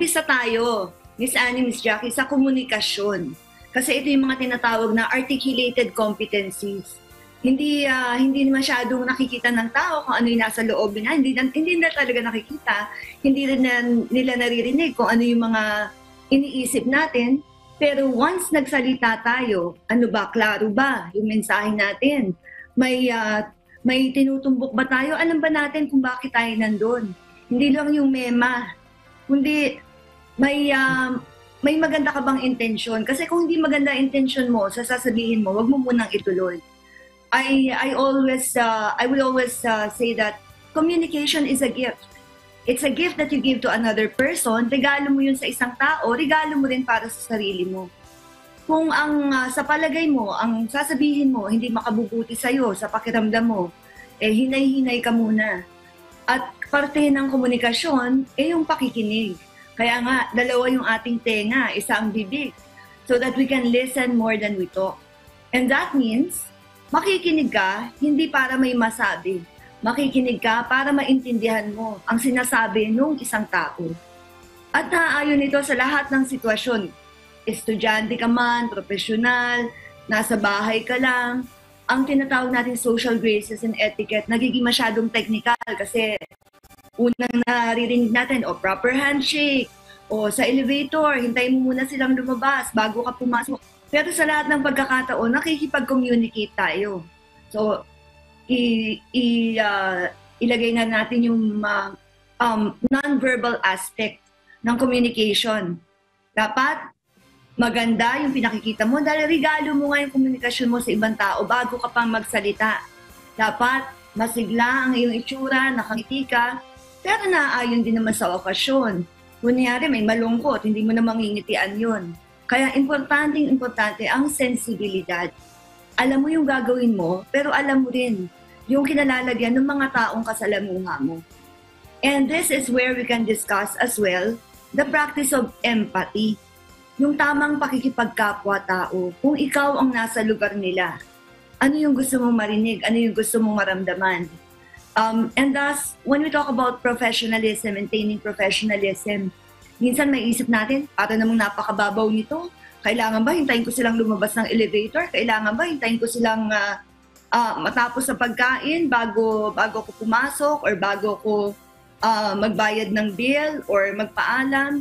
mag-umpisa tayo, Miss Annie, Miss Jackie, sa komunikasyon. Kasi ito yung mga tinatawag na articulated competencies. Hindi masyadong nakikita ng tao kung ano yung nasa loob niya. Hindi na talaga nakikita. Hindi rin nila naririnig kung ano yung mga iniisip natin. Pero once nagsalita tayo, ano ba, klaro ba yung mensahe natin? May tinutumbok ba tayo? Alam ba natin kung bakit tayo nandun? Hindi lang yung mema. Kundi may maganda ka bang intensyon? Kasi kung hindi maganda intensyon mo, sasabihin mo, wag mo munang ituloy. I will always say that communication is a gift. It's a gift that you give to another person. Regalo mo yun sa isang tao, regalo mo rin para sa sarili mo. Kung sa palagay mo, ang sasabihin mo, hindi makabubuti sa'yo, sa pakiramdam mo, hinay-hinay ka muna. At parte ng komunikasyon, yung pakikinig. Kaya nga, dalawa yung ating tenga, isa ang bibig. So that we can listen more than we talk. And that means, makikinig ka, hindi para may masabi. Makikinig ka para maintindihan mo ang sinasabi ng isang tao. At naaayon ito sa lahat ng sitwasyon. Estudyante ka man, profesional, nasa bahay ka lang. Ang tinatawag natin social graces and etiquette, nagiging masyadong technical kasi unang naririnig natin, proper handshake, sa elevator, hintayin mo muna silang lumabas bago ka pumasok. Pero sa lahat ng pagkakataon, nakikipag-communicate tayo. So, ilagay na natin yung non-verbal aspect ng communication. Dapat maganda yung pinakikita mo dahil regalo mo nga yung komunikasyon mo sa ibang tao bago ka pang magsalita. Dapat masigla ang iyong itsura, nakangiti ka, pero naaayon din naman sa okasyon. Kunyari may malungkot, hindi mo na mangingitian yun. Kaya importante ang sensibilidad. Alam mo yung gagawin mo, pero alam mo rin yung kinalalagyan ng mga taong kasalamuha mo. And this is where we can discuss as well the practice of empathy. Yung tamang pakikipagkapwa-tao, kung ikaw ang nasa lugar nila. Ano yung gusto mong marinig? Ano yung gusto mong maramdaman? And thus, when we talk about professionalism, maintaining professionalism, minsan may isip natin, para namang napakababaw nito. Kailangan ba hintayin ko silang lumabas ng elevator? Kailangan ba hintayin ko silang matapos sa pagkain bago ko pumasok or bago ko magbayad ng bill or magpaalam?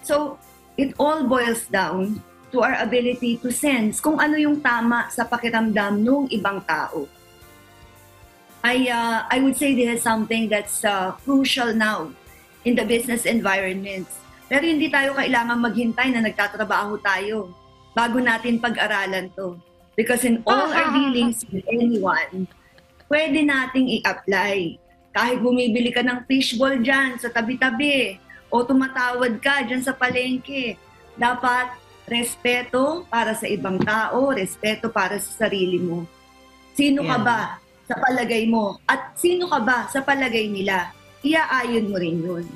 So, it all boils down to our ability to sense kung ano yung tama sa pakiramdam ng ibang tao. I would say this is something that's crucial now in the business environments. Pero hindi tayo kailangan maghintay na nagtatrabaho tayo bago natin pag-aralan to. Because in all our dealings with anyone, pwede nating i-apply. Kahit bumibili ka ng fishball dyan sa tabi-tabi o tumatawad ka dyan sa palengke, dapat respeto para sa ibang tao, respeto para sa sarili mo. Sino ka ba sa palagay mo? At sino ka ba sa palagay nila? Iaayon mo rin yun.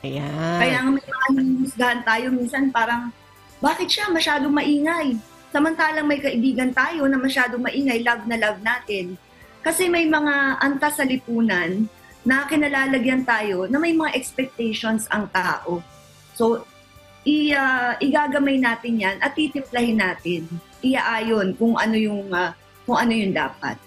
Ayan. Kaya nga may mga tayo minsan parang, bakit siya masyadong maingay? Samantalang may kaibigan tayo na masyadong maingay, love na love natin. Kasi may mga antas sa lipunan na kinalalagyan tayo na may mga expectations ang tao. So, igagamay natin yan at titimplahin natin. Iaayon kung ano yung dapat.